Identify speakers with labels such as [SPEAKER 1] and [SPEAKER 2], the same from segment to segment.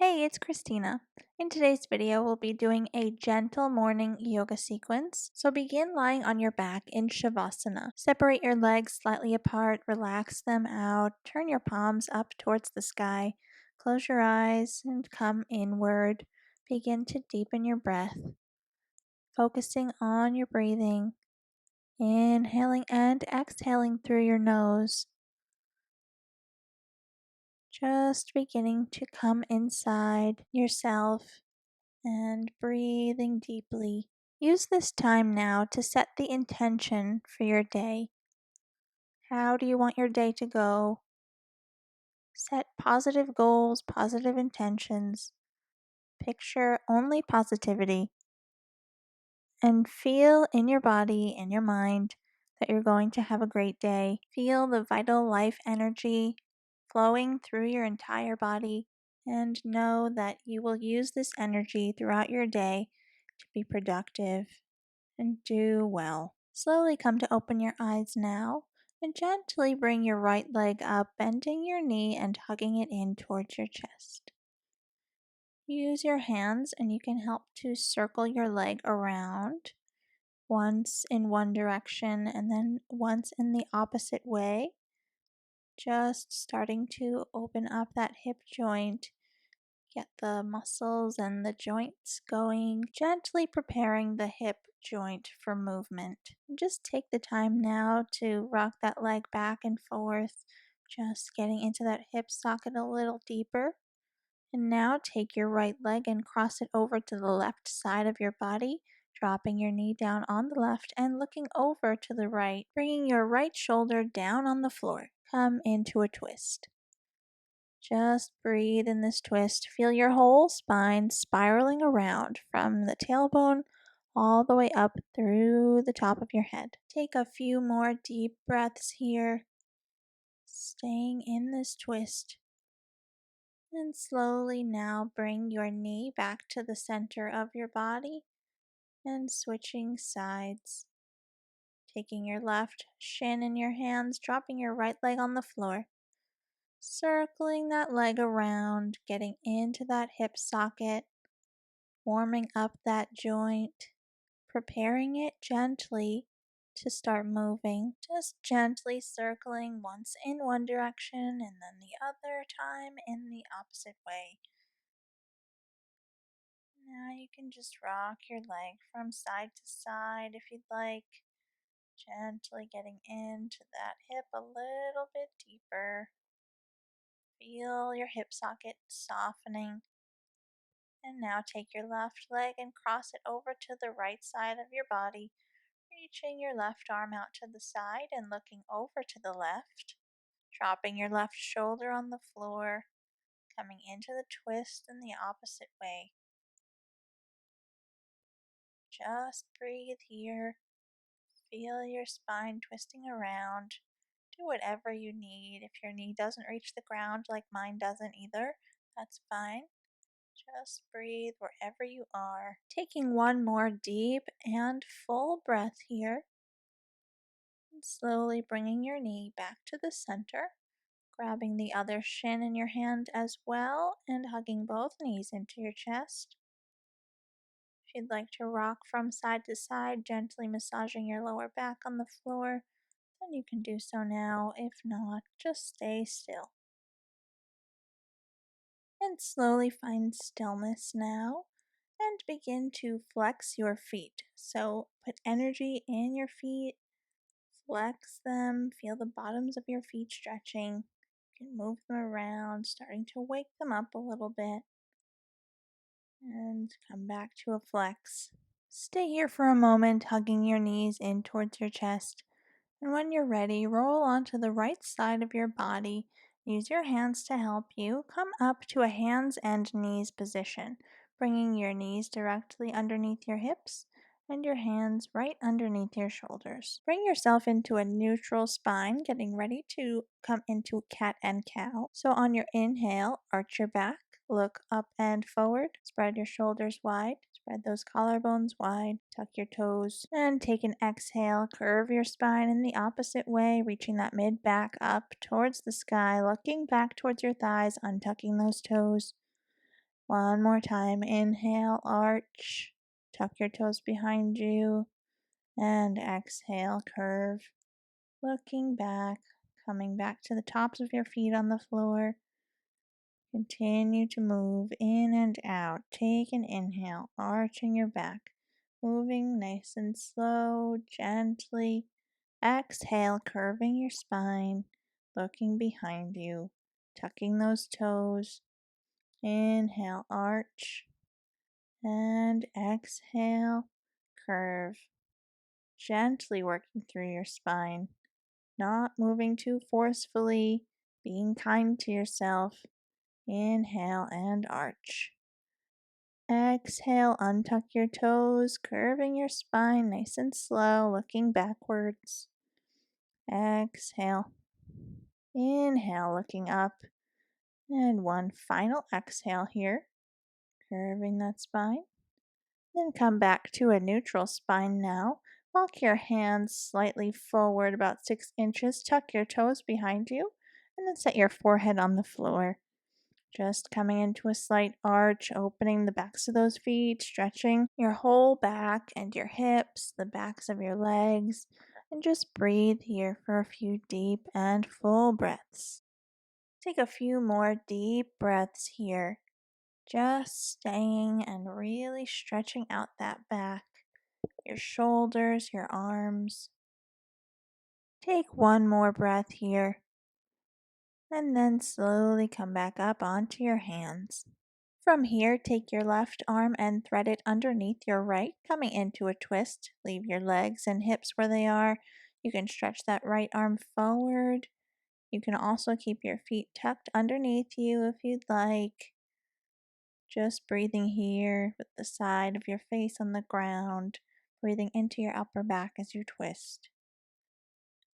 [SPEAKER 1] Hey, it's Christina. In today's video, we'll be doing a gentle morning yoga sequence. So begin lying on your back in Shavasana. Separate your legs slightly apart, relax them out, turn your palms up towards the sky, close your eyes, and come inward. Begin to deepen your breath, focusing on your breathing, inhaling and exhaling through your nose. Just beginning to come inside yourself and breathing deeply. Use this time now to set the intention for your day. How do you want your day to go? Set positive goals, positive intentions. Picture only positivity. And feel in your body and your mind that you're going to have a great day. Feel the vital life energy flowing through your entire body. And know that you will use this energy throughout your day to be productive and do well. Slowly come to open your eyes now and gently bring your right leg up, bending your knee and hugging it in towards your chest. Use your hands and you can help to circle your leg around, once in one direction and then once in the opposite way. Just starting to open up that hip joint. Get the muscles and the joints going, gently preparing the hip joint for movement. Just take the time now to rock that leg back and forth, just getting into that hip socket a little deeper. And now take your right leg and cross it over to the left side of your body, dropping your knee down on the left and looking over to the right, bringing your right shoulder down on the floor. Come into a twist. Just breathe in this twist. Feel your whole spine spiraling around from the tailbone all the way up through the top of your head. Take a few more deep breaths here, staying in this twist. And slowly now bring your knee back to the center of your body and switching sides. Taking your left shin in your hands, dropping your right leg on the floor. Circling that leg around, getting into that hip socket, warming up that joint, preparing it gently to start moving. Just gently circling once in one direction and then the other time in the opposite way. Now you can just rock your leg from side to side if you'd like, gently getting into that hip a little bit deeper. Feel your hip socket softening. And now take your left leg and cross it over to the right side of your body, reaching your left arm out to the side and looking over to the left, dropping your left shoulder on the floor, coming into the twist in the opposite way. Just breathe here. Feel your spine twisting around. Do whatever you need. If your knee doesn't reach the ground like mine doesn't either, that's fine. Just breathe wherever you are. Taking one more deep and full breath here. And slowly bringing your knee back to the center. Grabbing the other shin in your hand as well and hugging both knees into your chest. If you'd like to rock from side to side, gently massaging your lower back on the floor, then you can do so now. If not, just stay still. And slowly find stillness now and begin to flex your feet. So put energy in your feet, flex them, feel the bottoms of your feet stretching. You can move them around, starting to wake them up a little bit. And come back to a flex. Stay here for a moment, hugging your knees in towards your chest. And when you're ready, roll onto the right side of your body. Use your hands to help you. Come up to a hands and knees position, bringing your knees directly underneath your hips and your hands right underneath your shoulders. Bring yourself into a neutral spine, getting ready to come into cat and cow. So on your inhale, arch your back, look up and forward, spread your shoulders wide, spread those collarbones wide, tuck your toes, and take an exhale, curve your spine in the opposite way, reaching that mid back up towards the sky, looking back towards your thighs, untucking those toes. One more time. Inhale, arch. Tuck your toes behind you. And exhale, curve. Looking back, coming back to the tops of your feet on the floor. Continue to move in and out. Take an inhale, arching your back. Moving nice and slow, gently. Exhale, curving your spine. Looking behind you. Tucking those toes. Inhale, arch. And exhale, curve. Gently working through your spine. Not moving too forcefully. Being kind to yourself. Inhale and arch. Exhale, untuck your toes, curving your spine nice and slow, looking backwards. Exhale. Inhale, looking up. And one final exhale here, curving that spine. Then come back to a neutral spine now. Walk your hands slightly forward about 6 inches. Tuck your toes behind you. And then set your forehead on the floor. Just coming into a slight arch, opening the backs of those feet, stretching your whole back and your hips, the backs of your legs, and just breathe here for a few deep and full breaths. Take a few more deep breaths here, just staying and really stretching out that back, your shoulders, your arms. Take one more breath here, and then slowly come back up onto your hands. From here, take your left arm and thread it underneath your right, coming into a twist. Leave your legs and hips where they are. You can stretch that right arm forward. You can also keep your feet tucked underneath you if you'd like. Just breathing here with the side of your face on the ground, breathing into your upper back as you twist.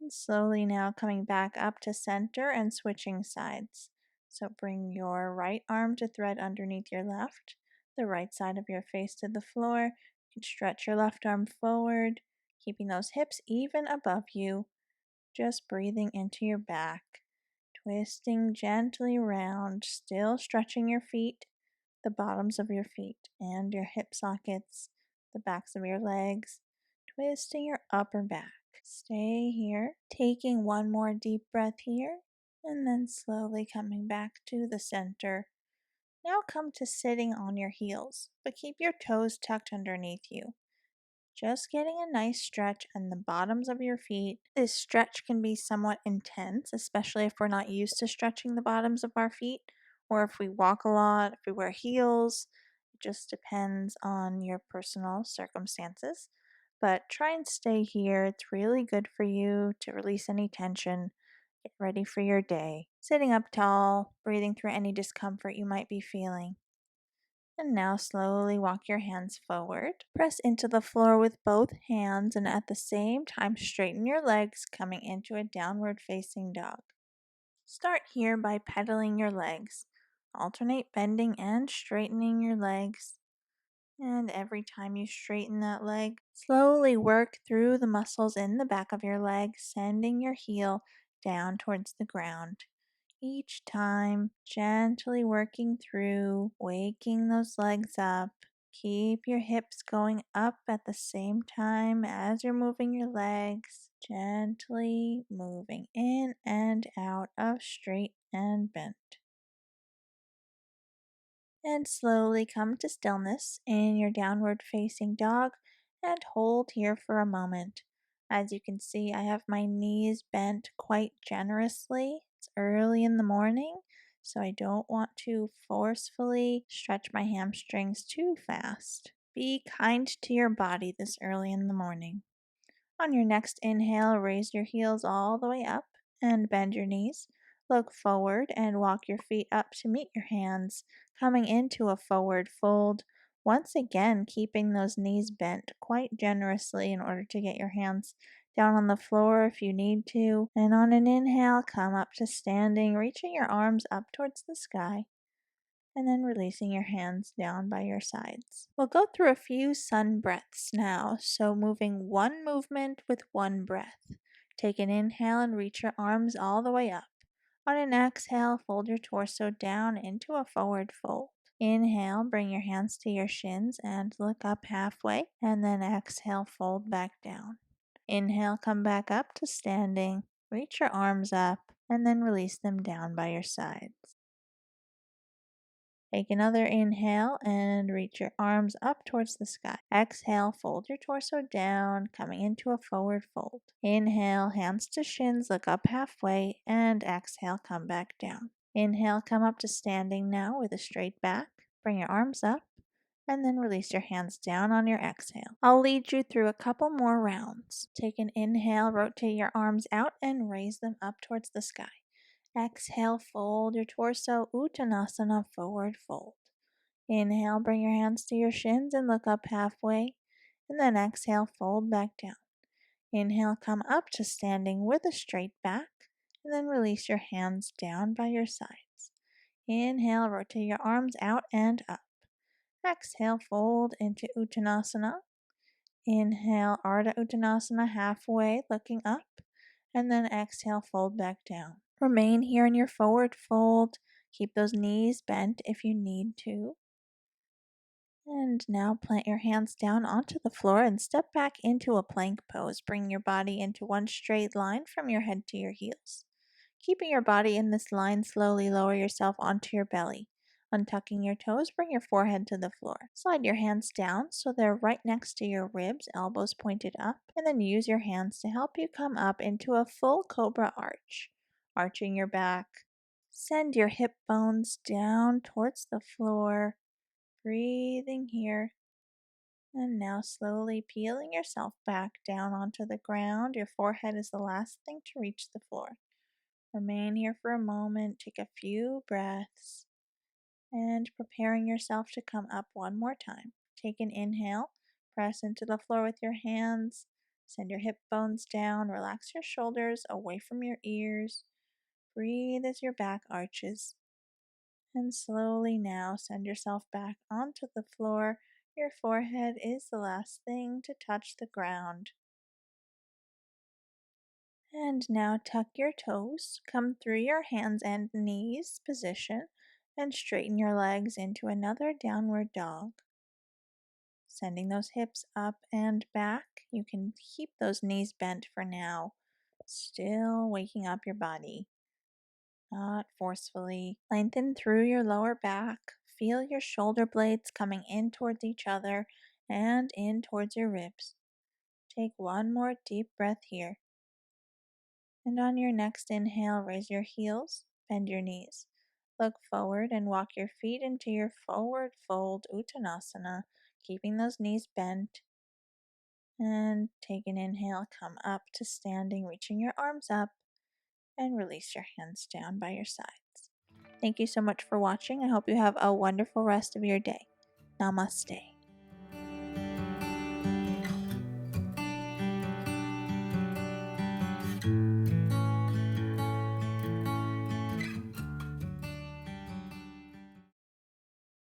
[SPEAKER 1] And slowly now coming back up to center and switching sides. So bring your right arm to thread underneath your left, the right side of your face to the floor. You can stretch your left arm forward, keeping those hips even above you. Just breathing into your back, twisting gently around, still stretching your feet, the bottoms of your feet and your hip sockets, the backs of your legs, twisting your upper back. Stay here, taking one more deep breath here, and then slowly coming back to the center. Now come to sitting on your heels, but keep your toes tucked underneath you. Just getting a nice stretch on the bottoms of your feet. This stretch can be somewhat intense, especially if we're not used to stretching the bottoms of our feet, or if we walk a lot, if we wear heels. It just depends on your personal circumstances. But try and stay here. It's really good for you to release any tension. Get ready for your day. Sitting up tall, breathing through any discomfort you might be feeling. And now slowly walk your hands forward. Press into the floor with both hands and at the same time straighten your legs, coming into a downward facing dog. Start here by pedaling your legs. Alternate bending and straightening your legs. And every time you straighten that leg, slowly work through the muscles in the back of your leg, sending your heel down towards the ground. Each time, gently working through, waking those legs up. Keep your hips going up at the same time as you're moving your legs, gently moving in and out of straight and bent. And slowly come to stillness in your downward facing dog and hold here for a moment. As you can see, I have my knees bent quite generously. It's early in the morning, so I don't want to forcefully stretch my hamstrings too fast. Be kind to your body this early in the morning. On your next inhale, raise your heels all the way up and bend your knees. Look forward and walk your feet up to meet your hands, coming into a forward fold. Once again, keeping those knees bent quite generously in order to get your hands down on the floor if you need to. And on an inhale, come up to standing, reaching your arms up towards the sky, and then releasing your hands down by your sides. We'll go through a few sun breaths now, so moving one movement with one breath. Take an inhale and reach your arms all the way up. On an exhale, fold your torso down into a forward fold. Inhale, bring your hands to your shins and look up halfway, and then exhale, fold back down. Inhale, come back up to standing. Reach your arms up and then release them down by your sides. Take another inhale and reach your arms up towards the sky. Exhale, fold your torso down, coming into a forward fold. Inhale, hands to shins, look up halfway, and exhale, come back down. Inhale, come up to standing now with a straight back. Bring your arms up and then release your hands down on your exhale. I'll lead you through a couple more rounds. Take an inhale, rotate your arms out and raise them up towards the sky. Exhale, fold your torso, Uttanasana, forward fold. Inhale, bring your hands to your shins and look up halfway, and then exhale, fold back down. Inhale, come up to standing with a straight back, and then release your hands down by your sides. Inhale, rotate your arms out and up. Exhale, fold into Uttanasana. Inhale, Ardha Uttanasana, halfway, looking up, and then exhale, fold back down. Remain here in your forward fold. Keep those knees bent if you need to. And now plant your hands down onto the floor and step back into a plank pose. Bring your body into one straight line from your head to your heels. Keeping your body in this line, slowly lower yourself onto your belly. Untucking your toes, bring your forehead to the floor. Slide your hands down so they're right next to your ribs, elbows pointed up, and then use your hands to help you come up into a full cobra arch. Arching your back. Send your hip bones down towards the floor. Breathing here. And now slowly peeling yourself back down onto the ground. Your forehead is the last thing to reach the floor. Remain here for a moment, take a few breaths, and preparing yourself to come up one more time. Take an inhale, press into the floor with your hands, send your hip bones down, relax your shoulders away from your ears. Breathe as your back arches. And slowly now send yourself back onto the floor. Your forehead is the last thing to touch the ground. And now tuck your toes, come through your hands and knees position, and straighten your legs into another downward dog. Sending those hips up and back. You can keep those knees bent for now. Still waking up your body, not forcefully. Lengthen through your lower back. Feel your shoulder blades coming in towards each other and in towards your ribs. Take one more deep breath here. And on your next inhale, raise your heels, bend your knees. Look forward and walk your feet into your forward fold Uttanasana, keeping those knees bent. And take an inhale, come up to standing, reaching your arms up, and release your hands down by your sides. Thank you so much for watching. I hope you have a wonderful rest of your day. Namaste.